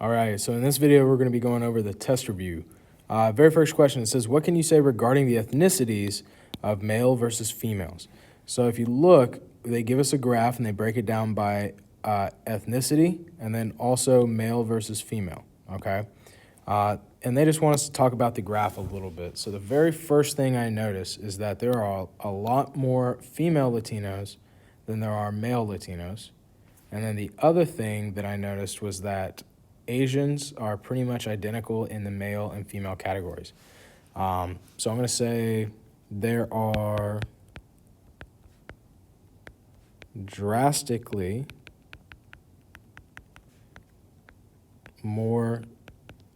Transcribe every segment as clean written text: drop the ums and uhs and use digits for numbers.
All right, so in this video, we're going to be going over the test review. Very first question, it says, what can you say regarding the ethnicities of male versus females? So if you look, they give us a graph and they break it down by ethnicity and then also male versus female, okay? And they just want us to talk about the graph a little bit. So the very first thing I notice is that there are a lot more female Latinos than there are male Latinos. And then the other thing that I noticed was that Asians are pretty much identical in the male and female categories. So I'm going to say there are drastically more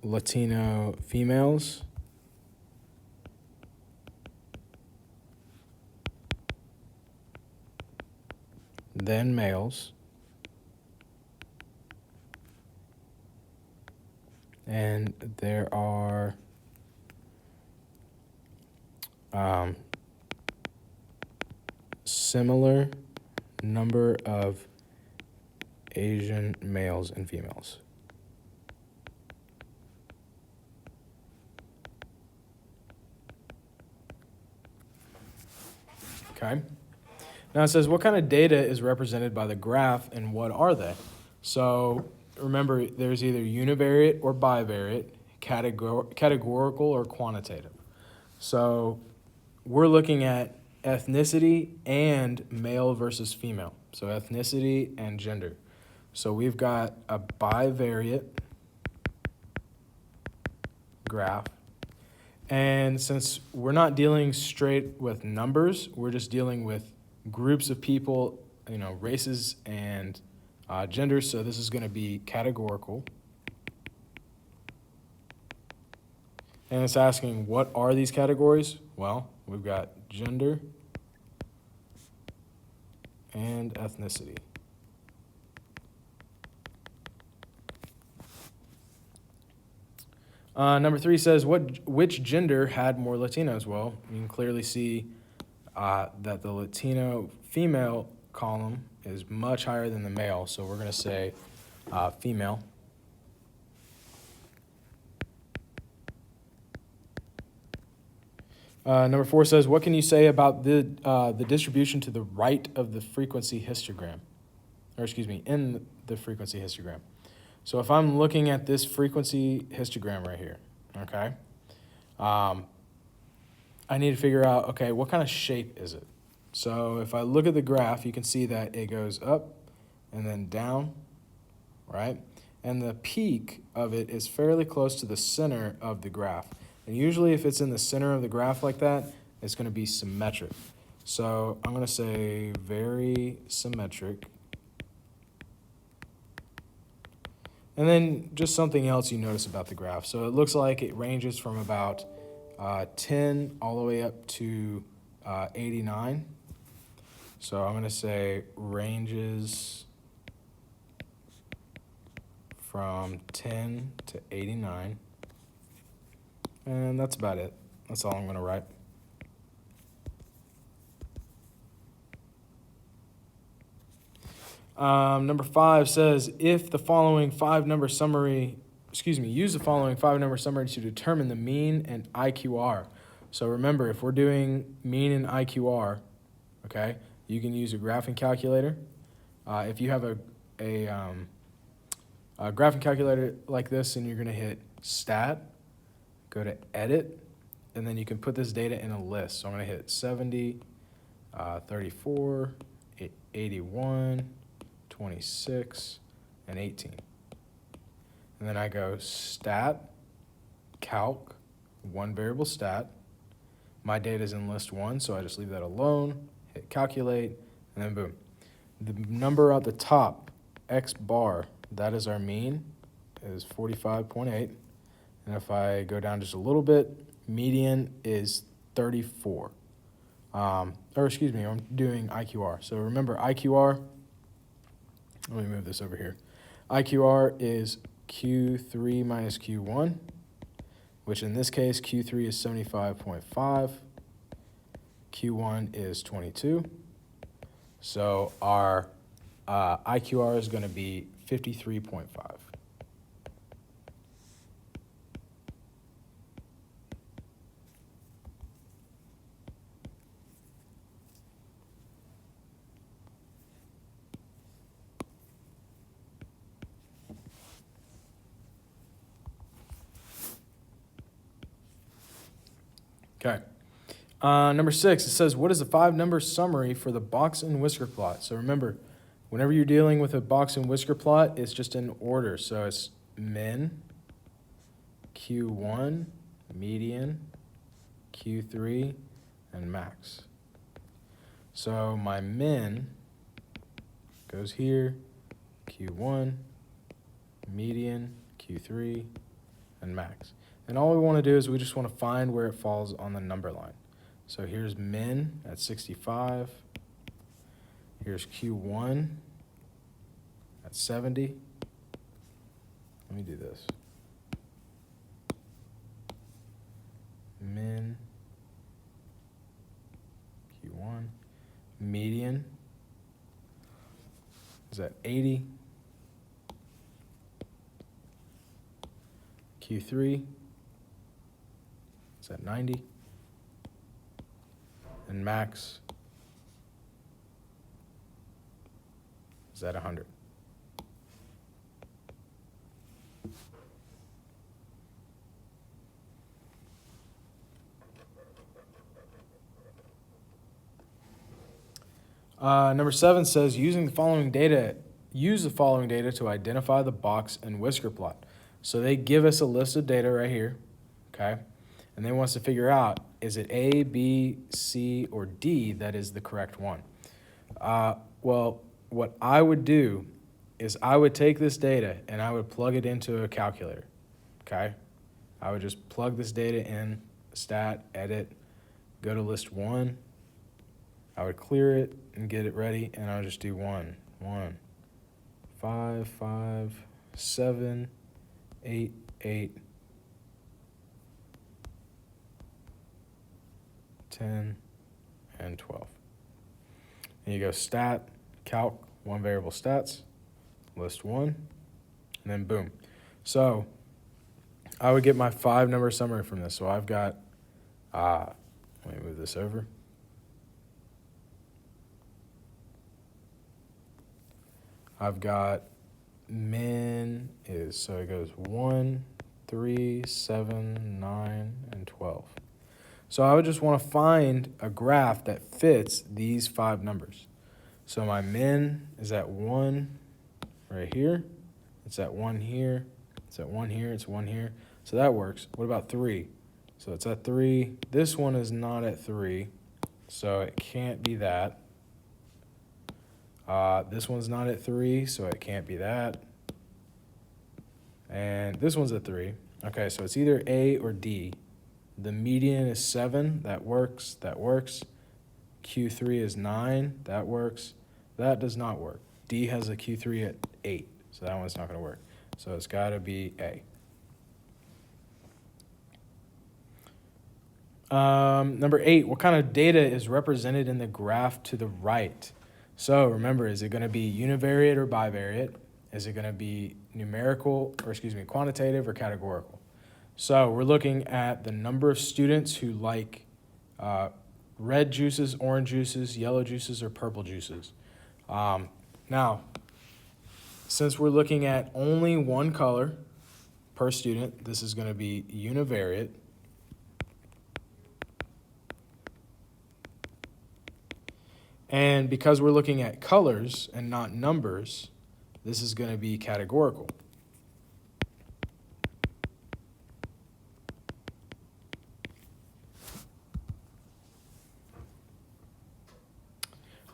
Latino females than males. And there are similar number of Asian males and females. Okay. Now it says, what kind of data is represented by the graph and what are they? So remember, there's either univariate or bivariate, categorical or quantitative. So we're looking at ethnicity and male versus female. So ethnicity and gender. So we've got a bivariate graph. And since we're not dealing straight with numbers, we're just dealing with groups of people, races and genders. So this is going to be categorical. And it's asking, what are these categories? Well, we've got gender and ethnicity. Number 3 says, which gender had more Latinos? Well, you can clearly see that the Latino female column is much higher than the male, so we're going to say female. Number 4 says, what can you say about the distribution to the right of the frequency histogram? In the frequency histogram. So if I'm looking at this frequency histogram right here, okay, I need to figure out, okay, what kind of shape is it? So if I look at the graph, you can see that it goes up and then down, right? And the peak of it is fairly close to the center of the graph. And usually if it's in the center of the graph like that, it's going to be symmetric. So I'm going to say very symmetric. And then just something else you notice about the graph. So it looks like it ranges from about 10 all the way up to 89. So I'm going to say ranges from 10 to 89. And that's about it. That's all I'm going to write. Number 5 says, use the following 5-number summary to determine the mean and IQR. So remember, if we're doing mean and IQR, okay, you can use a graphing calculator. If you have a graphing calculator like this and you're going to hit stat, go to edit, and then you can put this data in a list. So I'm going to hit 70, 34, 81, 26, and 18. And then I go stat, calc, one variable stat. My data is in list 1, so I just leave that alone, hit calculate, and then boom. The number at the top, X bar, that is our mean, is 45.8. And if I go down just a little bit, median is 34. I'm doing IQR. So remember IQR, let me move this over here. IQR is Q3 minus Q1, which in this case, Q3 is 75.5, Q1 is 22. So our IQR is going to be 53.5. Okay. Number 6, it says, what is the 5-number summary for the box and whisker plot? So remember, whenever you're dealing with a box and whisker plot, it's just in order. So it's min, Q1, median, Q3, and max. So my min goes here, Q1, median, Q3, and max. And all we want to do is we just want to find where it falls on the number line. So here's min at 65. Here's Q1 at 70. Let me do this. Min, Q1, median is at 80. Q3 is at 90. And max is at 100. Number 7 says, use the following data to identify the box and whisker plot. So they give us a list of data right here, okay? And they want us to figure out, is it A, B, C, or D that is the correct one? Well, what I would do is I would take this data and I would plug it into a calculator, okay? I would just plug this data in, stat, edit, go to list 1. I would clear it and get it ready, and I would just do 1, 5, 5, 7, 8, 8, 10, and 12. And you go stat, calc, 1 variable stats, list 1, and then boom. So I would get my 5-number summary from this. So I've got, let me move this over. I've got min is, so it goes 1, 3, 7, 9, and 12. So I would just want to find a graph that fits these 5 numbers. So my min is at 1 right here. It's at 1 here. It's at 1 here. It's 1 here. So that works. What about 3? So it's at 3. This one is not at 3, so it can't be that. This one's not at 3, so it can't be that. And this one's at 3. Okay, so it's either A or D. The median is 7. That works. That works. Q3 is 9. That works. That does not work. D has a Q3 at 8, so that one's not going to work. So it's got to be A. Number 8, what kind of data is represented in the graph to the right? So remember, is it going to be univariate or bivariate? Is it going to be quantitative or categorical? So we're looking at the number of students who like red juices, orange juices, yellow juices, or purple juices. Now, since we're looking at only one color per student, this is going to be univariate. And because we're looking at colors and not numbers, this is going to be categorical.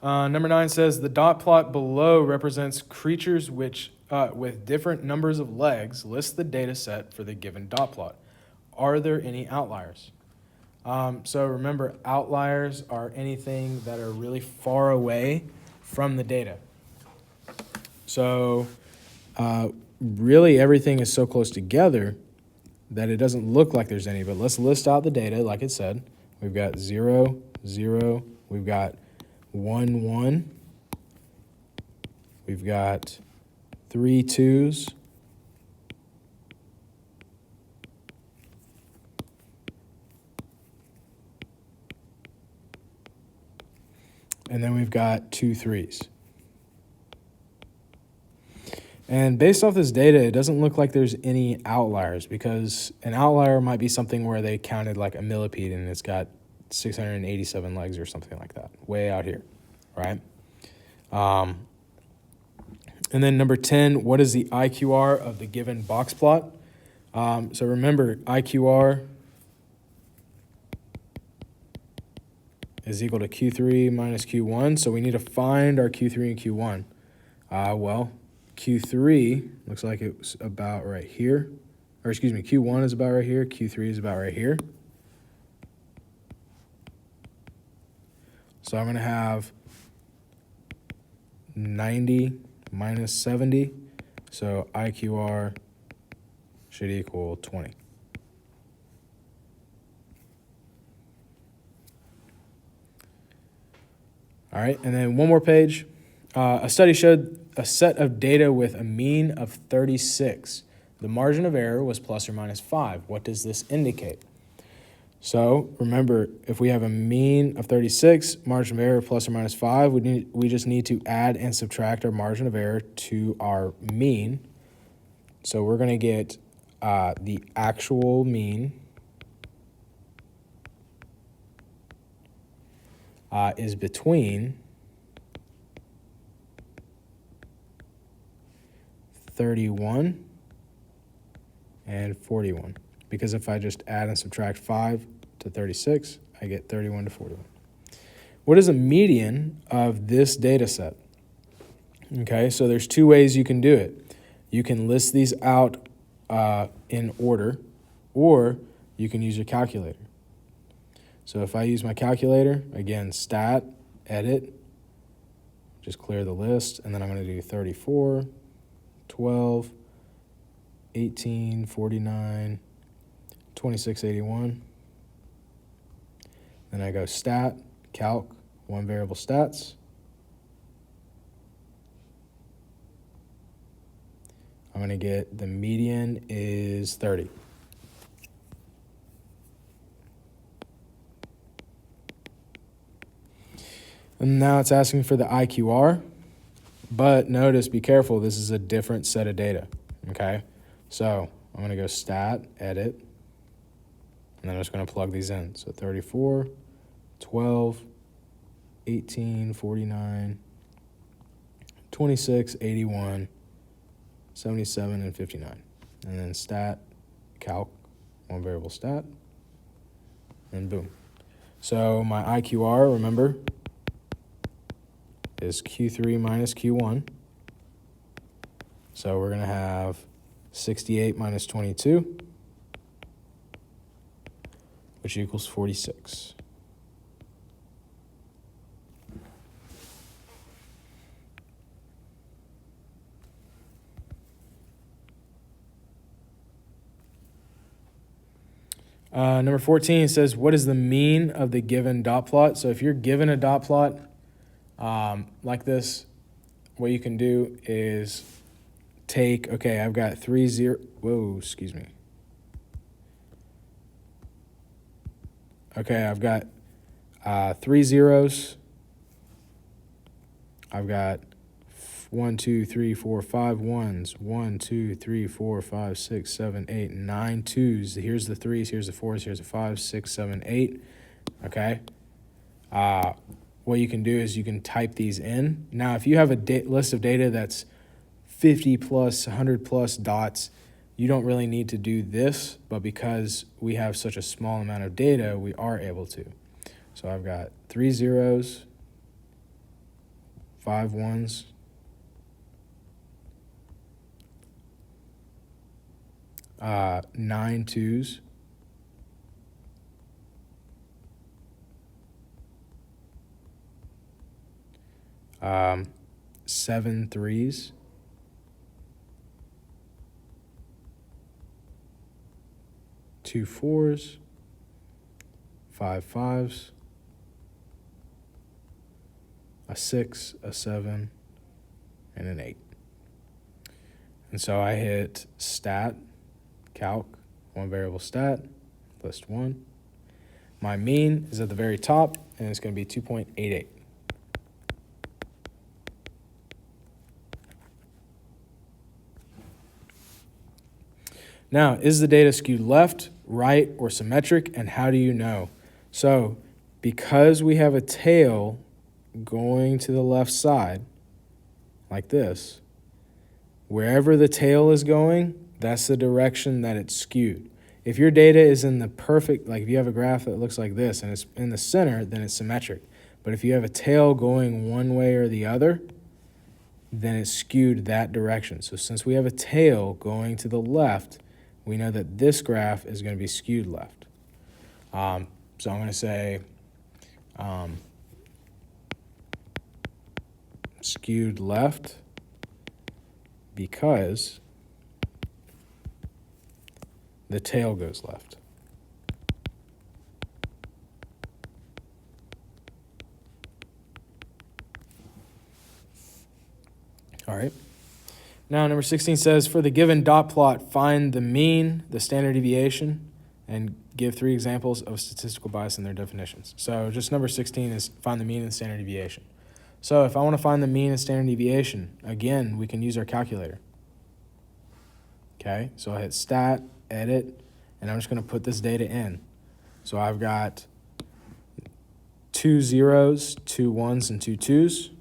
Number 9 says, the dot plot below represents creatures which, with different numbers of legs. List the data set for the given dot plot. Are there any outliers? So remember, outliers are anything that are really far away from the data. So really everything is so close together that it doesn't look like there's any. But let's list out the data like it said. We've got 0, 0. We've got 1, 1. We've got 3 2s. And then we've got 2 3s. And based off this data, it doesn't look like there's any outliers, because an outlier might be something where they counted like a millipede and it's got 687 legs or something like that, way out here, right? And then number 10, what is the IQR of the given box plot? So remember, IQR is equal to Q3 minus Q1. So we need to find our Q3 and Q1. Well, Q3 looks like it's about right here. Or excuse me, Q1 is about right here. Q3 is about right here. So I'm going to have 90 minus 70. So IQR should equal 20. All right, and then one more page. A study showed a set of data with a mean of 36. The margin of error was plus or minus 5. What does this indicate? So remember, if we have a mean of 36, margin of error plus or minus 5, we just need to add and subtract our margin of error to our mean. So we're going to get the actual mean is between 31 and 41. Because if I just add and subtract 5 to 36, I get 31 to 41. What is the median of this data set? Okay, so there's two ways you can do it. You can list these out in order, or you can use your calculator. So if I use my calculator, again, stat, edit, just clear the list, and then I'm going to do 34, 12, 18, 49, 26, 81. Then I go stat, calc, one variable stats. I'm going to get the median is 30. And now it's asking for the IQR, but notice, be careful, this is a different set of data, okay? So I'm going to go stat, edit, and then I'm just going to plug these in. So 34, 12, 18, 49, 26, 81, 77, and 59. And then stat, calc, one variable stat, and boom. So my IQR, remember, is Q3 minus Q1. So we're going to have 68 minus 22, which equals 46. Number 14 says, what is the mean of the given dot plot? So if you're given a dot plot like this, what you can do is take, okay, I've got 3 0, whoa, excuse me. Okay, I've got 3 zeros. I've got 1, 2, 3, 4, 5 ones. 1, 2, 3, 4, 5, 6, 7, 8, 9 twos. Here's the 3s, here's the 4s, here's the 5s, 6, 7, 8. Okay. What you can do is you can type these in. Now, if you have a list of data that's 50 plus, 100 plus dots, you don't really need to do this, but because we have such a small amount of data, we are able to. So I've got 3 zeros, 5 ones, 9 twos, 7 threes, 2 fours, 5 fives, a 6, a 7, and an 8. And so I hit stat, calc, one variable stat, list 1. My mean is at the very top, and it's going to be 2.88. Now, is the data skewed left, right, or symmetric, and how do you know? So, because we have a tail going to the left side, like this, wherever the tail is going, that's the direction that it's skewed. If your data is in the perfect, like if you have a graph that looks like this and it's in the center, then it's symmetric. But if you have a tail going one way or the other, then it's skewed that direction. So since we have a tail going to the left, we know that this graph is going to be skewed left. So I'm going to say skewed left because the tail goes left. All right. Now, number 16 says, for the given dot plot, find the mean, the standard deviation, and give 3 examples of statistical bias and their definitions. So just number 16 is find the mean and standard deviation. So if I want to find the mean and standard deviation, again, we can use our calculator. Okay, so I hit stat, edit, and I'm just going to put this data in. So I've got 2 zeros, 2 ones, and 2 twos.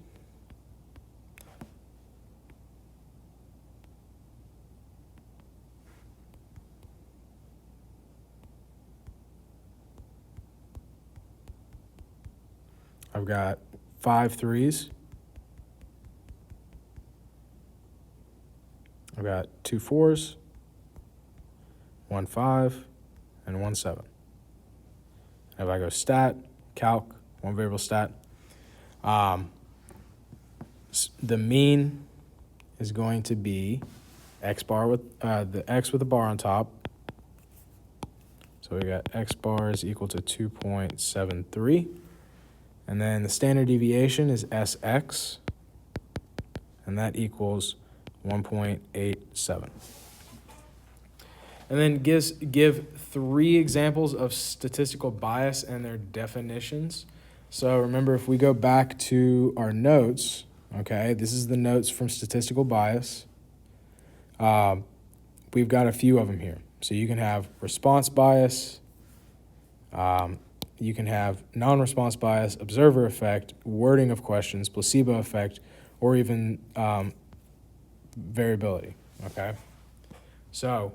I've got 5 threes. I've got 2 fours, 1 5, and 1 7. If I go stat, calc, 1 variable stat, the mean is going to be x bar with the x with a bar on top. So we got x bar is equal to 2.73. And then the standard deviation is Sx, and that equals 1.87. And then give 3 examples of statistical bias and their definitions. So remember, if we go back to our notes, okay, this is the notes from statistical bias. We've got a few of them here. So you can have response bias, you can have non-response bias, observer effect, wording of questions, placebo effect, or even variability, okay? So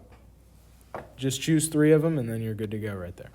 just choose 3 of them, and then you're good to go right there.